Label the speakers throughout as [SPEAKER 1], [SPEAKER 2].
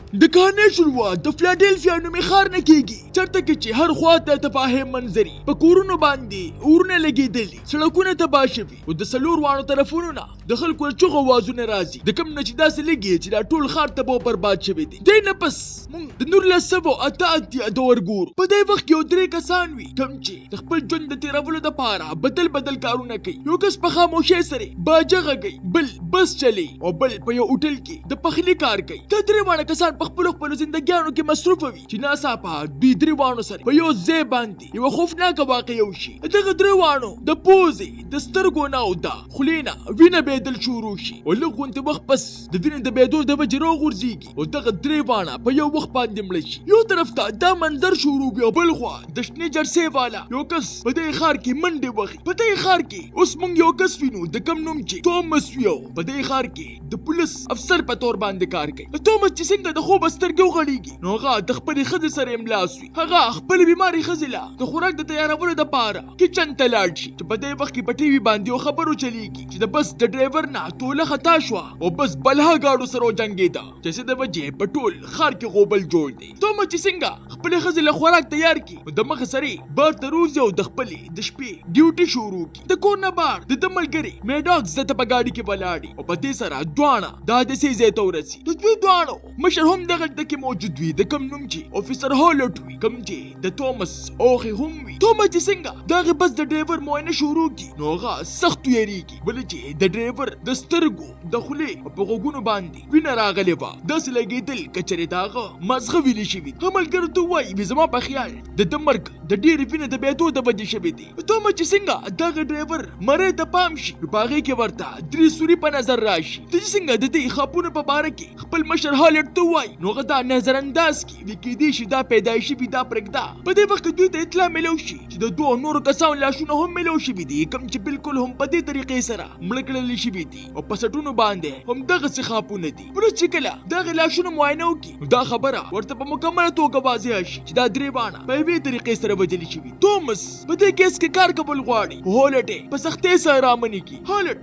[SPEAKER 1] د کهانې شروعات د فلادلفیا نومي ښار نه کېږي، چېرته کې چې هر خوا ته تفاهم منظرې په کورونو باندې اورونه لګېدلي، سړکونه تباه شوي او د څلور واړو طرفونو نه د خلکو له چغو اوازونه راځي، د کوم نه چې داسې لګي چې دا ټول ښار تباه او برباد شوی دی. دې نه پس موږ د 1988 د ورګورو په دې وخت کې یو درې کسان وي کوم چې د خپل ژوند د تېرولو دپاره بدل کارونه کوي. یو کس په خاموشۍ سره باجه غږوي، بل بس چلی او بل په یو هوټل کې د پخلي کار کوي. دا درې واړه کسان په خپلو زندګیانو کې مصروفه وي چې ناڅاپه دوی درې واړو سره په یو ځای باندې یوه خوفناکه واقعه وشي. دغه درې واړو د پوزې د سترګو نه او د خولې نه وینه بهېدل شروع شي او لږ غوندې وخت پس د وینې د بهېدو د وجې راوغورځېږي او دغه درې واړه په یو وخت باندې مړه شي. یو طرف ته دا منظر شروع وي او بل خوا د شنې جرسۍ والا یو کس په دې ښار کې منډې وهي. په دې ښار کې اوس موږ یو کس وینو د کوم نوم چې تومس وي او په دې ښار کې د پولیس افسر په تور باندې کار کوي. تومس چې څنګه د خوب سترګې وغړېږي نو هغه د خپلې ښځې سره املاس وي. هغه خپلې بیمارې ښځې له د خوراک د تیارولو دپاره کچن ته لاړ شي چې په دې وخت کې په ټي وي باندې یو خبر وچلېږي چې د بس د ډرایور نه توله خطا شوه او بس بلها ګاډو سره وجنګېده چې څه د وجې په ټول ښار کې غوبل جوړ دی. تومس چې څنګه خپلې ښځې له خوراک تیار کړي د مخه سره بار ته روزي او د خپلې د شپې ډیوټي شروع کړي. د کور نه بار د ده ملګري میډاکس د ته په ګاډي کې ولاړ او په دې سره دواړه د حادثې ځای ته ورسي. د دوی دواړو مشر هم دغلته کې موجود وي، د کوم نوم چې افیسر هالټ وي، کوم چې د تومس اوښې هم وي. تومس چې څنګه د هغې بس د ډرایور معاینه شروع کړي نو هغه سخت ویریږي، بله چې د ډرایور د سترګو د خولې او په غوږونو باندې وینه راغلې وه. داسې لګېدل که چېرې د هغه مازغه ویلې شوي. ښه ملګرو ته ووایي زما په خیال د ده مرګ د ډېرې وینې د بهېدو د وجې شوی دی. تومس چې څنګه دغه ډرایور مرۍ ته پام شي نو په هغې کې ورته درې سوري په نظر راشي. ته چې څنګه د دې خاپونو په باره کې خپل مشر هالټ ته ووایي نو هغه دا نظر انداز کړي وي کېدای شي دا پیدایشي وي دا پرېږده. په دې وخت کې دوی ته اطلاع میلو شي چې د دوو نورو کسانو لاشونه هم میلو شوي دي کوم چې بالکل هم په دې طریقې سره مړه کړل شوي دي او په سټونو باندې هم دغسې خاپونه دي. وروسته چې کله دغې لاشونو معاینه وکړي نو دا خبره ورته په مکمله توګه واضحه شي چې دا درې واړه په یوې طریقې سره وژلي شوي. تومس په دې کیس کې کار کول غواړي خو هالټ یې په سختۍ سره رامنې کړي. هالټ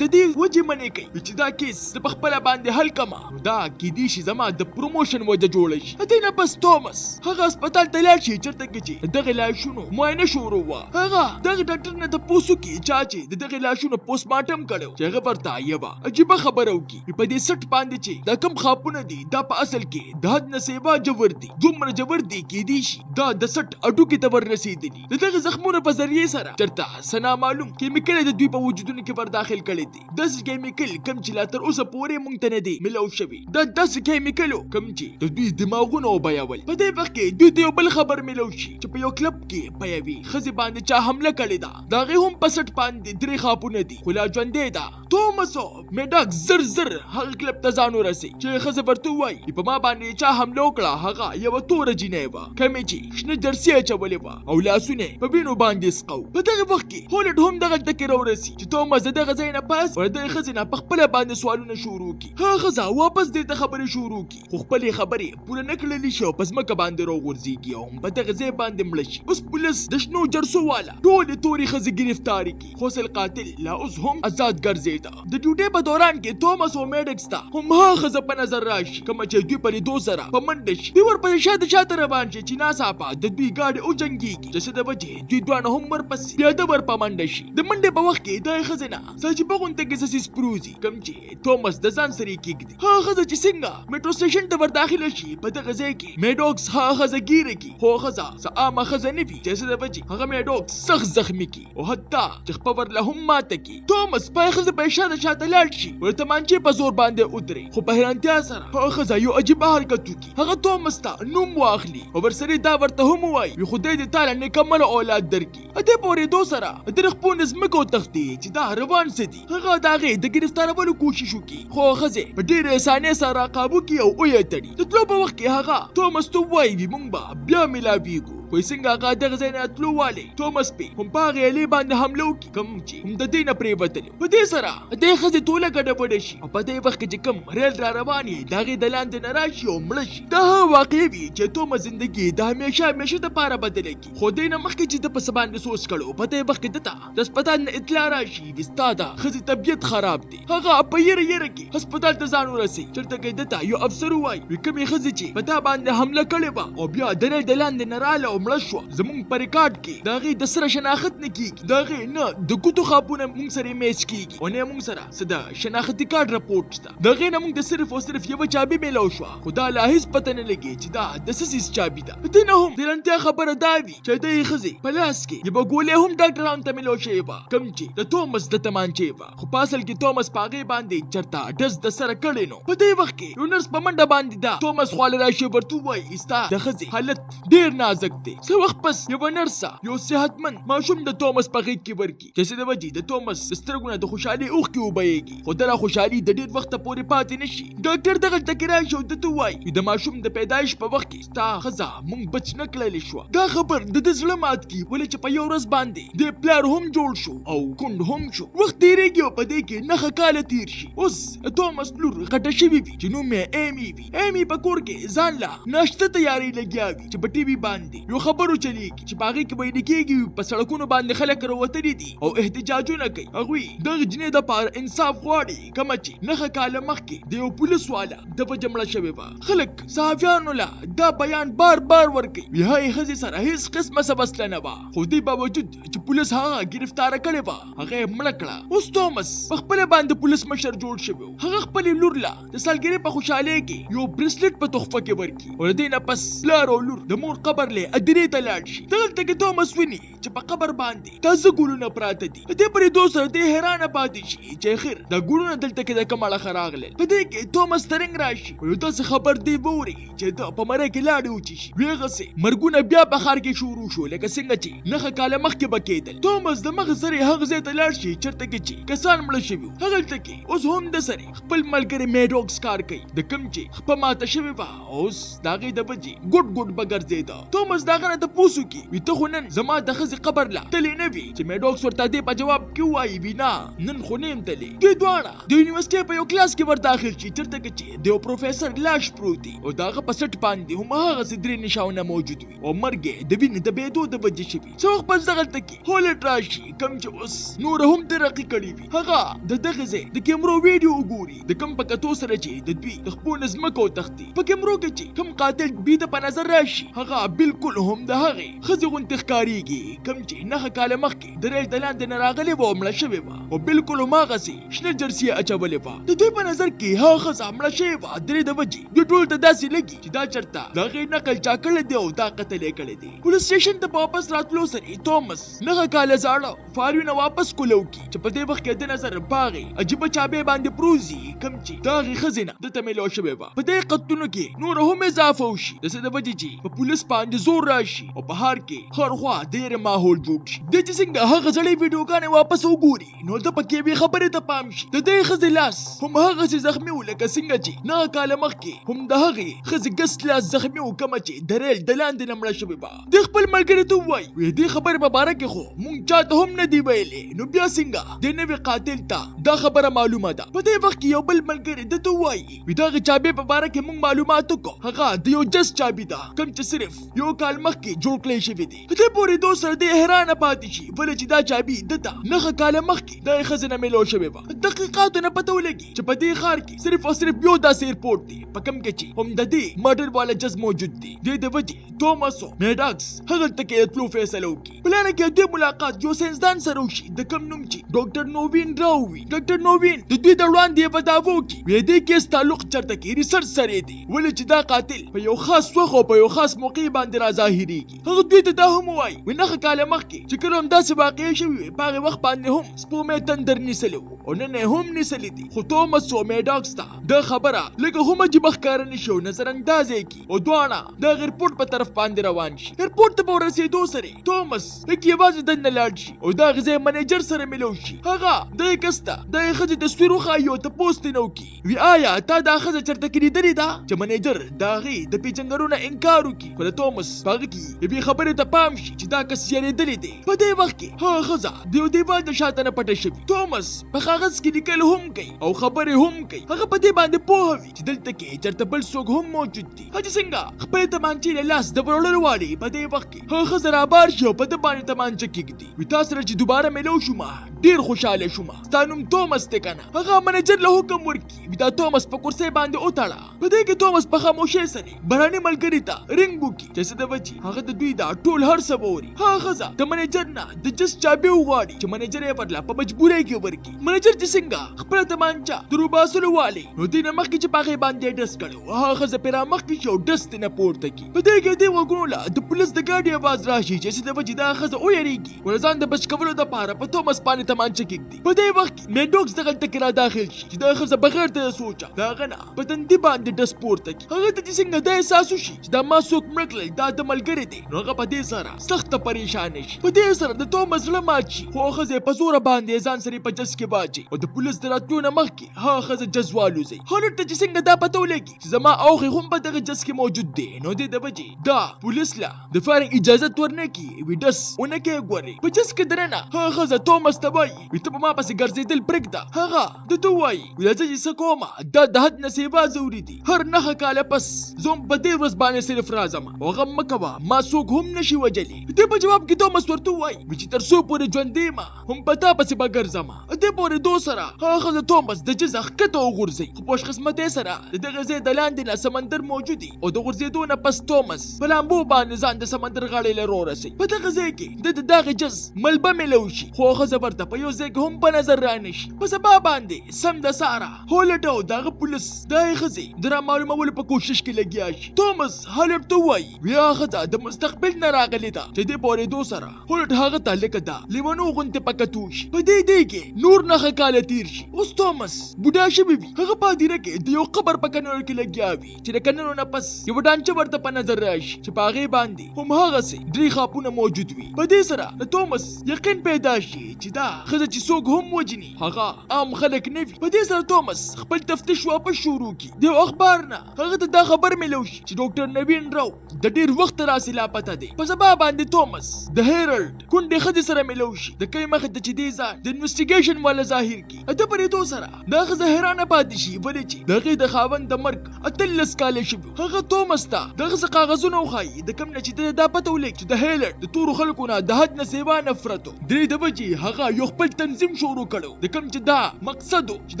[SPEAKER 1] د دې وجې منې کوي چې دا کیس زه په خپله باندې حل کړمه نو دا کیدای شي زما د پروموشن وجه جوړه شي. دې نه پس تومس هغه هسپتال ته لاړ شي چېرته کې چې دغې لاشونو معاینه شروع وه. هغه دغه ډاکټر نه تپوس وکړي چا چې د دغې لاشونو پوسټمارټم کړی چې هغه ورته یوه عجیبه خبره وکړي په دې سټ باندې چې دا کوم خاپونه دي دا په اصل کې د حد نه سیوا ژور دي، دومره ژور دي کیدای شي دا د سټ اډوکې ته ور رسېدلي. د دغه زخمونو په ذریعې سره چېرته څه نامعلوم کیمیکل د دوی په وجودونو کې ور داخل کړی دي. داسې کیمیکل کوم چې لا تر اوسه پورې موږ ته نه دی ملو شوي. دا داسې کیمیکل کوم چې د دوی دماغونه وبهول. په دې وخت کې دوی ته یو بل خبر ملو شي چې په یو کلب کې په یوې ښځې باندې چا حمله کړې ده. د هغې هم په سټ باندې درې خاپونه دي خو لا ژوندۍ ده. تومس او میډاکس زر هغه کلب ته ځان ورسوي چې ښځه ورته ووایي په ما باندې چا حمله وکړه هغه یوه توره جینۍ وه کومې چې شنه جرسي اچولې وه او لاسونه یې په وینو باندې سقو. په دغه وخت کې هالټ هم دغلته کې راورسي چې تومس د دغه ځای نه پس ور دغې ښځې نه په خپله باندې سوالونه شروع کړي. هغه ښځه واپس دې ته خبرې شروع کړي خو خپلې خبرې پوره نه کړلې شي او په ځمکه باندې راوغورځېږي او په دغه ځای باندې مړه شي. اوس پولیس د شنو جرسو والا ټولې تورې ښځې ګرفتارې کړي خو اصل قاتل لا اوس هم ازاد ګرځېده. د ډیوټۍ په دوران کې تومس او میډاکس ته هم هغه ښځه په نظر راشي کومه چې دوی په لیدو سره په منډه شي. دوی ورپسې شاته روان شي چې ناڅاپه د دوی ګاډي وجنګېږي چې څه د وجې دوی دواړه هم ورپسې بیا د ور په منډه شي. د منډې په وخت کې دغې ښځې نه څه عجیبه غوندې کیسه څیز پروزي کوم چې تومس د ځان سره یې کېږدي. هغه ښځه چې څنګه میټرو سټیشن ته ور داخله شي په دغه ځای کې میډاکس هغه ښځه ګیره کړي خو ښځه څه عامه ښځه نه وي چې څه د وجې هغه میډاکس سخت زخمي کړي او حتی چې خپه ورله هم ماته کړي. تومس په هغې ښځه په اشاره شاته لاړ شي ور تمانچې په زور باندې ودرې خو په حیرانتیا سره هغه ښځه یو عجیبه حرکت وکړي. هغه تومس ته نوم واخلي او ورسره دا ورته هم ووایي وي خدای دې تا له نکمله اولاد درکړي. دې په اورېدو سره د خپلو نه ځمکه وتښتي چې دا روان څه دي. هغه د هغې د ګرفتارولو کوشش وکړي خو ښځې په ډېرې اسانۍ سره قابو کړي او ویې تړي. د تلو په وخت کې هغه تومس ته ووایي موږ به بیا ملاویږو وای څنګه هغه دغه ځای نه تلو والی توماس پې هم په هغې الې باندې حمله وکړي کوم چې هم د دې نه پرېوتلي. په دې سره دې ښځې ټوله ګډوډه شي او په دې وخت کې چې کوم ریل را روان وي د هغې د لاندې نه راشي او مړه شي. دا هغه واقع وي چې توماس زندګي د همیشه دپاره بدله کړي. خو دې نه مخکې چې ده په څه باندې سوچ کړو په دې وخت کې ده ته د هسپتال نه اطلاع راشي چې ستا د ښځې طبیعت خراب دی. هغه په یره کې هسپتال ته ځان ورسوي. چېرته کې ده ته یو افسر ووایي کومې ښځې چې په تا باندې حمله کړې وه او بیا د ریل د لاندې نه راله او مړه شوه زموږ په ریکارډ کې د هغې د سره شناخت نه کېږي. د هغې نه د ګوتو خاپونه موږ سره میچ کېږي او نه موږ سره څه د شناختي کارډ رپورټ شته. د هغې نه موږ د صرف او صرف یوه چابي میلاو شوه خو دا لا هېڅ پته نه لګي چې دا د څه څیز چابي ده. دې نه هم د حیرانتیا خبره دا وي چې د دې ښځې په لاس کې یوه ګولۍ هم ډاکټرانو ته میلاو شوې وه کوم چې د توماس د تمانچې وه. خو په اصل کې توماس په هغې باندې چېرته ډز د سره کړی نو. په دې وخت کې یو نرس په منډه باندې ده توماس خواله راشي ورته ووایي ستا د ښځې حالت ډېر نازک دی. څه وخت پس یوه نرسه یو صحتمند ماشوم د توماس په غېږ کې ورکړي چې څه د وجې د توماس د سترګو نه د خوشحالۍ اوښکې وبهیږي خو دغه خوشحالي د ډېر وخته پورې پاتې نه شي. ډاکټر دغلته کې راشي او ده ته ووایي د ماشوم د پیدایش په وخت کې ستا ښځه موږ بچ نه کړلی شوه. دا خبر د ده زړه مات کړي ولې چې په یو ورځ باندې د پلار هم جوړ شو او کونډ هم شو. وخت تېرېږي او په دې کې نهه کاله تېر شي. اوس توماس لور غټه شوې وي چې نوم یې ایمي وي. ایمي په کور کې ځان له ناشته تیارۍ لګیا وي چې په ټي وي باندې یو خبرو چلېږي چې په هغې کې ویل کېږي په سړکونو باندې خلک راوتلي دي او احتجاجونه کوي. هغوی دغه جنۍ دپاره انصاف غواړي کومه چې نهه کاله مخکې د یو پولیس والا د وجه مړه شوې وه. خلک صحافیانو له دا بیان بار ورکوي وي هغې ښځې سره هېڅ قسمه څه وسله نه وه خو دې باوجود چې پولیس هغه ګرفتاره کړې وه هغه یې مړه کړه. اوس توماس په خپله باندې پولیس مشر جوړ شوی و. هغه خپلې لور له د سالګرې په خوشحالۍ کې یو برسلټ په تحفه کې ورکړي او د دې نه پس پلار او لور د مور قبر له ادرې ته لاړ شي. دغلته کې توماس ویني چې په قبر باندې تازه ګلونه پراته دي. د دې پرېدو سره دې حیرانه پاتې شي چې اخر دا ګلونه دلته کې د کومه اړخه راغلل. په دې کې توماس ته رنګ راشي او یو داسې خبر دی ووري چې ده په مری کې لاړې وچې شي. ویغسې مرګونه بیا په ښار کې شروع شو لکه څنګه چې نهه کاله مخکې به کېدل. توماس د مخ سره هغه ځای ته لاړ شي چېرته کې چې کسان مړه شوي وو. هغلته کې اوس هم د سره خپل ملګری میډوکس کار کوي د کوم چې خپه ماته شوې وه اوس د هغې د وجې ګوټ به ګرځېده. توماس د هغه نه تپوس وکړي وي ته خو نن زما د ښځې قبر له تلې نه وي چې میډوکس ورته دې په جواب کې ووایي وي نه نن خو نه یم تلې. دوی دواړه د یونیورسټۍ په یو کلاس کې ور داخل شي چېرته کې چې د یو پروفیسر لاش پروت دی او د هغه په سټ باندې هم هغسې درې نښانونه موجود وي او مرګ یې د وینې د بهېدو د وجې شوي. څه وخت پس دغلته کې هولټ راشي کوم چې اوس نوره هم ترقي کړې وي. هغه د دغه ځای د کیمرو ویډیو وګوري د کوم په کتو سره چې د دوی د خپلو نه ځمکو تښتي. په کیمرو کې چې کوم قاتل دوی ته په نظر راشي هغه بالکل هم د هغې ښځې غوندې ښکارېږي کوم چې نهه کاله مخکې د ریل د لاندې نه راغلې وه او مړه شوې وه او بالکل هماغسې شنه جرسي یې اچولې وه. د دوی په نظر کې هغه ښځه مړه شوې وه درې د وجې دوی ټول ته داسې لګي چې دا چېرته د هغې نقل چا کړی دی او دا قتل یې کړی دی. پولیس سټیشن ته په واپس راتلو سره توماس نهه کاله زاړه فاریونه واپس کولو کړي چې په دې وخت کې د نظر په هغې عجیبه چابې باندې پروزي کوم چې د هغې ښځې نه دته میلاو شوې وه. په دې قتلونو کې نور هم اضافه وشي د څه د وجې چې په پولیس باندې زور راشي او په ښار کې هرخوا د یېرې ماحول جوړ شي. دی چې څنګه هغه زړې ویډیوګانې واپس وګوري نو ده پکې یوې خبرې ته پام شي د دې ښځې لاس هم هغسې زخمي و لکه څنګه چې نهه کاله مخکې هم د هغې ښځې ګس لاس زخمي و کومه چې د ریل د لاندې نه مړه شوې وه. دی خپل ملګري ته ووایي وایي دې خبرې په باره کې خو مونږ چاته هم نه دي ویلې نو بیا څنګه د نوي قاتل ته دا خبره معلومه ده. په دې وخت کې یو بل ملګری ده ته ووایي وایي دغه چابې په باره کې مونږ معلومات وکړو هغه د یو جس چابي ده کوم چې صرف یو کال مخکې جوړ کړی شوي دي. په دې پورېدو سره دی حیرانه پاتې شي ولې چې دا چابي ده ته نهه کاله مخکې د یې ښځې نه میلاو شوې وه. دقیقاتو نه پته ولګي چې په دې ښار کې صرف او صرف یو داسې ایرپورټ دی په کوم کې چې هم د دې مرډر والا جز موجود دی. دې د وجې توماس او میډاکس هغلته کې د تلو فیصله وکړي. پلانه کې دوی ملاقات یو ساینسدان سره وشي د کوم نوم چې ډاکټر نووین راو وي. ډاکټر نووین د دوی د وړاندې یې په دعوو کې وی دې کیس تعلق چېرته کې ریسرچ سره دی ولې چې دا قاتل په یو خاص وخت او په یو خاص موقع باندې راظاهرېږي. هغه دوی ته دا هم ووایي وایي نهه کاله مخکې چې کله هم داسې واقعې شوې وې په هغې وخت باندې هم سپوږمۍ تندر نیسلو او نن هم نیسلی دي خو توماس او میډاکس ته د خبره لکه هم چې بخکار نشو نظر انداز کی او دواړه د ایرپورټ په طرف باندې روان شي ایرپورټ ته ورسېدو سره توماس لکه یوازې دنه لاړ شي او دا غزه منیجر سره ملو شي هغه د کستا د خځې تصویر خایو ته پوسټ نو کی وی آیا تا دا خځه چرته کې لري دا چې منیجر دا غي د پیچنګرونو انکار وکي خو توماس باغ کی به خبره ته پام شي چې دا کس یې لري دی په دې وخت کې ها خځه دیو دیوال د شاته نه پټه شي توماس په کاغذ کې لیکل هم کوي او خبره هم کوي هغه په دې باندې پوهوي چې دلته کې چرته بل څوک هم موجود دي هغه څنګه خپل تمانچې له لاس د ورولو واړي په دې وخت کې هغه خځه بار شو په دې باندې تمانچې کېږي وی تاسو سره چې دوباره ملو شوم ډیر خوشاله شوم ستانوم توماس ته کنه هغه منیجر له حکم ورکی وی دا توماس په کرسي باندې اوتاړه په دې کې توماس په خاموشۍ سره براني ملګری ته رنګ وکي چې څه د وجه هغه د دوی دا ټول هر څه ووري هغه خځه د منیجر نه د جس چابي وغواړي چې منیجر یې بدلا په مجبورۍ کې ورکی منیجر چې څنګه خپل تمانچا دروباسلو والی نو دې نه مخکې چې پاغه باندې ډس کړو هغه خځه پیرا مخکې شو ډس نه پورته کی په دې کې دی وګړو د پولیس د ګاډي आवाज راشي چې څه د وجه دا خځه او یریږي ورځان د بچ کولو د پاره په توماس باندې تمانچا کېږي په دې وخت میډوکس دغه تکرا داخل شي چې دا خځه بغیر ته سوچا دا غنا په تندې باندې ډس پورته کی هغه ته څنګه د احساس شي چې دا ما څوک مړکل دا د ملګری دی نو هغه په دې سره سخت پریشان شي په دې سره د توماس لمات شي خو خځه په زور باندې ځان سره په جس کې باجي او د پولیس دراتونه مخ کې ها خځه جزوالو زي هلته چې څنګه دا پته ولګي چې زما اوخي هم په دغه جس کې موجود دی نو د بجي دا پولیس لا د فارغ اجازه ورنکي وی دس ونکه ګوري په جس کې درنه ها خځه توماس ته وایي وي ته ما پسې ګرځېدل پرېږده هغه د تو وایي وی دا چې کومه دا د حد نصیبه ضروري دي هر نه کاله پس زوم په دې ورځ باندې صرف راځم او غم مکوا ما څوک هم نشي وجلی دې په جواب کې توماس ورته وایي چې تر څو پورې ژوندې ما هم پتا پسې به ګرځم دې پورې دو سره هغه د توماس د جزخ کته وغورځي خو پوښ قسمت سره دغه ځای د لاندې نه سمندر موجودي او د غورځېدو نه پس توماس په لامبو باندې ځان د سمندر غاړې له رورسي په دغه ځای کې د دغه جز ملبه ملو شي خو هغه ورته په یو ځای کې هم په نظر رانشي په سبا باندې سم د سارا هولټو دغه پولیس د خزي درا معلومولو په کوشش کې لګیا شي توماس هالټ ته وایي بیا خزه د مستقبل نه راغلی دا چې دې پورې دو سره هولټ هغه ته لکه دا لیوانو غونته پکتو شي په دې کې نور نه کاله تیر شي اوس توماس بوډا شوی وي هغه پادیره کې د یو قبر په کنور کې لګیا وي چې د کنورو نه پس یو ډانچه ورته په نظر راشي چې په هغې باندې هم هغه سي درې خاپونه موجود وي په دې سره د توماس یقین پیدا شي چې دا ښځه چې څوک هم وجني هغه عام خلک نه وي په دې سره توماس خپل تفتیش واپس شروع کی د اخبار نه هغه ته دا خبر ملو شي چې ډاکټر نوین راو د ډیر وخت راسي لاپته دی په سبا باندې توماس د هیرالد کونډې ښځې سره ملو شي د کوم مخ ته چې دی ځان د انویسټیګیشن والا ظاهر کی اته پرې تو سره دا ښځه حیرانه پاتې شي ولې چې دغه د خاوند د مرګ اتلس کاله شي هغه توماس ته دغه کاغذونه وخایي د کوم نه چې دا پته ولګي چې د هیرالد د تور خلکو نه د حد نه سیوا نفرتو درې د بجې هغه یو خپل تنظیم شروع کړو د کوم چې دا مقصد چې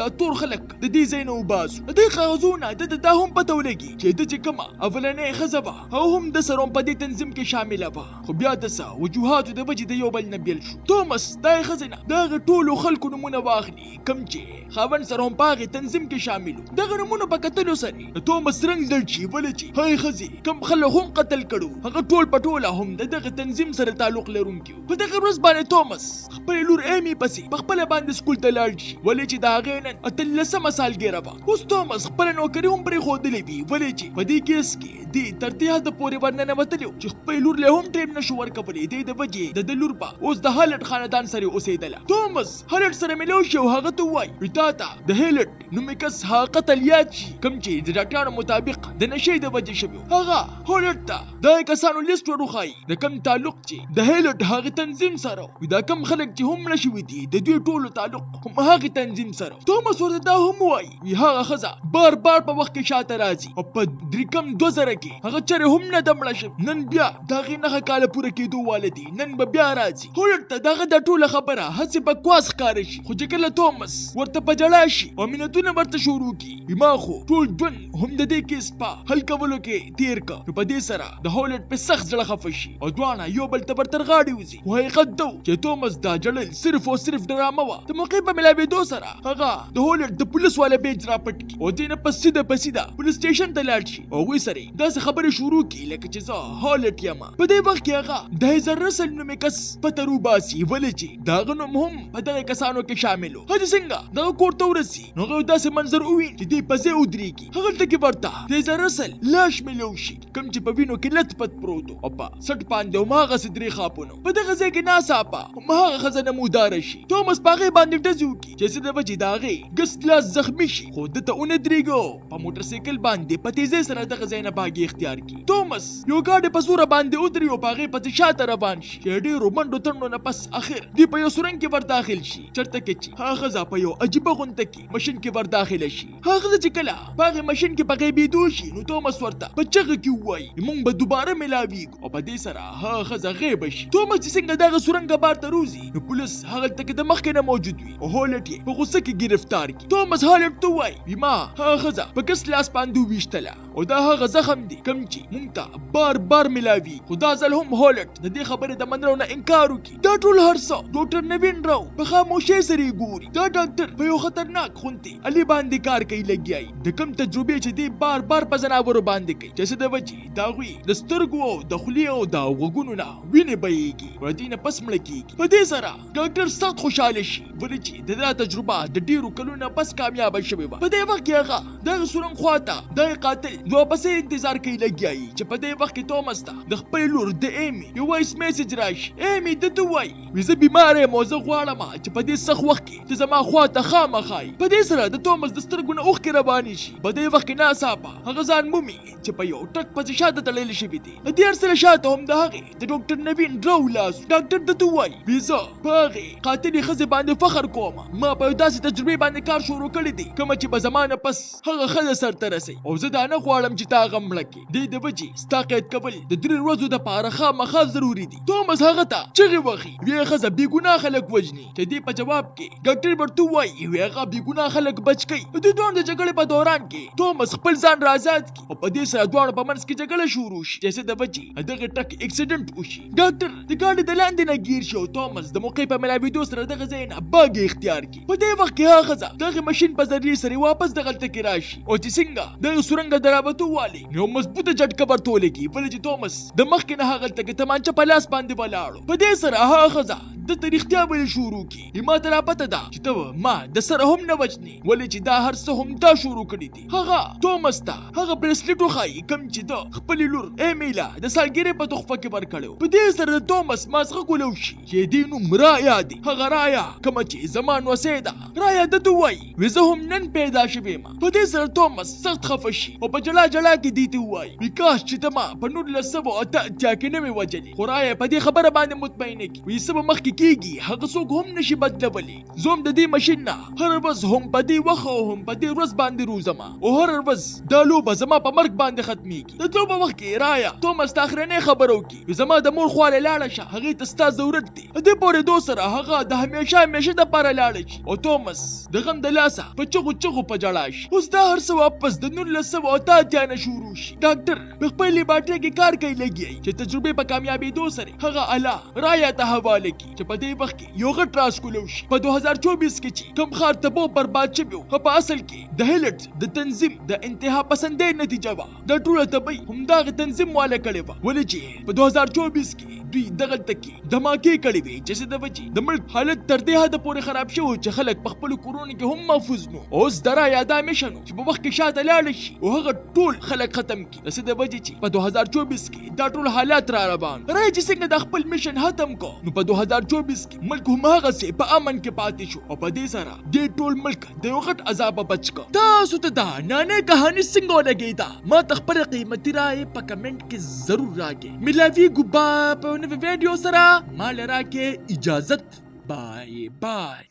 [SPEAKER 1] دا تور خلک د دې ځای نه وباسو د کاغذونه د هم پته ولګي چې د چې کومه اولنې ښځه به او هم د سره په دې تنظیم کې شامله به خو بیا د څه وجوهاتو د وجې د یو بل نه بیل شو توماس دا ښځه نه دغه ټولو خلکو نومونه واخلي کوم چې خاوند سره هم په هغې تنظیم کې شامل وو دغه نومونو په کتلو سره د توماس رنګ لړ شي ولې چې هغې ښځې کوم خلک هم قتل کړو هغه ټول په ټوله هم د دغه تنظیم سره تعلق لرونکي وو په دغه ورځ باندې توماس خپلې لور ایمي پسې په خپله باندې سکول ته لاړ شي ولې چې د هغې نن اتلسمه سالګیره وه اوس توماس خپله نوکري هم پرېښودلې وي ولې چې په دې کیس کې دې تر دې حده پورې ورننوتلي وو چې خپلې لور له هم ټیم نشو ورکولی دې د وجې د لور به اوس د هالټ خاندان سره اوسېدله توماس هالټ سره ملو شي او هغه ته ووایي تا ته د هالټ نومې کس هغه قتل یاد شي کوم چې د ډاکټرانو مطابق د نشې د وجې شوي هغه هالټ ته د کسانو لیست ورښایي د کوم تعلق چې د هالټ هغه تنظیم سره وي دا کوم خلک چې هم نشوي دي د دوی ټولو تعلق هم هغه تنظیم سره توماس ورته دا هم وایي وي هغه ښځه بار په وخت کې شاته راځي او په درې کم 2000 کې هغه چرې هم نه ده مړه شوې نن بیا د هغې نهه کاله پوره کېدو واله دي نن به بیا راځي هولټ ته دغه دا ټوله خبره هسې بکواس ښکاره شي خو چې کله توماس ورته په ژړا شي او منتونه ورته شروع کړي ما خو ټول ژوند هم د دې کیس په حل کولو کې تېر کړ نو په دې سره د هولټ په سخت زړه خفه شي او دواړه یو بل ته پر تر غاړې وځي خو حقیقت دا چې توماس دا ژړل صرف او صرف ډرامه وه د موقع په ملاوېدو سره هغه د هولټ د پولیس والا بیج راپټ کړي او دې نه په سیده پولیس سټیشن ته لاړ شي او هغوی سره دا داسې خبرې شروع کی لکه چې زه هالټ یم. په دې وخت کې هغه د هیزر رسل نومي کس پته روباسي ولې چې د هغه نوم هم په دغه کسانو کې شامل و. هغه څنګه دغه کور ته ورسي نو هغه داسې منظر وویني چې دې په ځای ودرېږي. هغلته کې ورته د هیزر رسل لاش میلو شي کوم چې په وینو کې لت پت پروت او په سټ باندې هماغسې درې خاپونو په دغه ځای کې ناڅاپه هماغه ښځه نموداره شي. توماس په هغې باندې ډزې وکړي چې څه د وجې د هغې ګس لاس زخمي شي خو ده ته ونه درېږو. په موټرسایکل باندې په تیزۍ سره دغه ځای نه باګې اختیار کړي. توماس یو ګاډی په زوره باندې ودرېږي او په هغې پسې شاته روان شي چې ډېرو منډو تنډو نه پس اخر دوی په یو سرنګ کې ور شي چېرته کې چې هغه ښځه په یو عجیبه غونډه کې مشین کې ور داخله شي. هغه ښځه چې کله په هغې مشین کې په غیبېدو شي نو توماس ورته په چغه کې ووایي موږ به دوباره ملاویږو او په دې سره هغه ښځه غیبه شي. توماس چې څنګه دغه سرنګه بار ته روځي نو پولیس هغلته کې د مخکې نه موجود وي او هالټ یې په غوسه کې ګرفتار کړي. توماس هالټ ته ووایي ما هغه ښځه په ګس لاس باندې وویشتله او دا هغه زخم دی کوم چې موږ ته بار بار ملاوي. خو دا ځل هم هالټ د دې خبرې د منلو نه انکار وکړي. دا ټول هر څه ډاکټر نوین راو په خاموشۍ سره یې ګوري. دا ډاکټر په یو خطرناک غونډې علي باندې کار کوي لګیا یي د کوم تجربې چې دی بار بار په ځناورو باندې کوي چې څه د وجې د هغوی د سترګو او د خولې او د غوږونو نه وینې بهیږي او د دې نه پس مړه کېږي. په دې سره ډاکټر سخت خوشحاله شي ولې چې د دا تجربه د ډېرو کلونو نه پس کامیابه شوې وه. په دې وخت کې هغه دغه سورنګ خواته دغه قاتل دوه پسې انتظار کوي لګیا یي چې په دې وخت کې توماس ته د خپلې لور د ایمي یو وایس میسج راشي. ایمي ده ته وایي زه بیماره یم او زه غواړم چې په دې سخت وخت کې ته زما خواته خامخا یې. په دې سره د توماس د سترګو نه اوښکې روانې شي. په دې وخت کې ناڅاپه هغه ځان مومي چې په یو ټک پسې شاته تړلی شوي دي. د دې هر څه له شاته هم د هغې د ډاکټر نوین راو لاس. ډاکټر ده ته وایي زه په هغې قاتلې ښځې باندې فخر کوم. ما په یو داسې تجربې باندې کار شروع کړی دی کومه چې به زما نه پس هغه ښځه سرته رسوي او زه دا نه غواړم چې تا هغه مړه کړې. دې د وجې ستا قید کول د 3 ورځو دپاره خامخا ضروري دي. توماس هغه ته چغې وهي ویې ښځه بېګناه خلک وژني چې دې په جواب کې ډاکټر ورته وایي وی هغه بېګناه خلک بچ کوي. د دوی دواړو د جګړې په دوران کې توماس خپل ځان را آزاد کړي او په دې سره دواړو په منځ کې جګړه شروع شي چې څه د وجې دغه ټک اکسیډنټ وشي. ډاکټر د ګاډي د لاندې نه ګیر شي او توماس د موقع په ملاوېدو سره دغه ځای نه باګې اختیار کړي. په دې وخت کې هغه ښځه دغه ماشین په ذریعې سره واپس دغلته کې راشي او چې څنګه دغه سورنګه د رابطو والي یو مضبوطه جټکه ورته ولګي ولې چې توماس د مخکې نه هغلته کې تمانچه په لاس باندې ولاړو. په دې سره هغه ښځه دته رښتیا ویل شروع کړي ما ته را پته ده چې ته ما د سره هم نه وژنې ولې چې دا هر څه هم تا شروع کړي دي. هغه توماس ته هغه برسلیټ وښایي کوم چې د خپلې لور ایمیلا د سالګرې په تحفه کې ورکړی و. په دې سره د توماس مازغه کولو شي چې دې نوم رایا دی. هغه رایا کومه چې زما نوسۍ ده. رایا دته وایي زه هم نن پیدا شوې یم. په دې سره توماس سخت خفه شي او په جلا جلا کې دې ته ووایي کاش چې ته ما په 1988 کې نه مې وژلې. خو رایا په دې خبره باندې مطمئنه کړي وایي څه به مخکې کېږي هغه څوک هم نشي بدلولی. زه هم د دې ماشین نه هره ورځ هم په دې وخت او هم په دې ورځ باندې روزم او هره ورځ دا لوبه زما په مرګ باندې ختمیږي. د دوی په وخت کې رایا توماس ته اخرنۍ خبره وکړي زما د مور خواله لاړه شه هغې ته ستا ضرورت دی. د دې پورېدو سره هغه د همیشه دپاره لاړه شي او توماس د غم د لاسه په چغو په ژړا شي. اوس دا هر څه واپس د 1988 نه شروع شي. ډاکټر په خپل لیبارټرۍ کې کار کوي لګیا چې تجربې په کامیابېدو سره هغه اله رایا ته حواله کړي چې په دې وخت کې یو غټ راز کولو شي. په 2024 کې چې کوم ښار تباه برباد شوی و په اصل کې د هیلټ د تنظیم د انتها پسندۍ نتیجه وه. دا ټوله تبۍ همدغه تنظیم واله کړې وه ولې چې په 2024 کې دوی دغلته کې دماکې کړې وې چې څه د وجې د ملک حالت تر دې حده پورې خراب شوی چې خلک په خپلو کورونو کې هم محفوظ نو. اوس د رایا دا میشن چې په وخت کې شاته لاړه شي او هغه ټول خلک ختم کړي. د څه د وجې چې په 2024 کې دا ټول حالات را روان. رایا چې څنګه د خپل میشن ختم کو نو په 2024 کې ملک هماغسې په امن کې پاتې شو او په دې سره دې ټول ملک د یو غټ عذابه بچ کړ. تاسو ته دا نانۍ کهاني څنګه ولګېده ما ته خپله قیمتي رایې په کمنټ کې ضرور راکړئ. ملاویږو په نوې ویډیو سره ما له راکړئ اجازت. بای بای.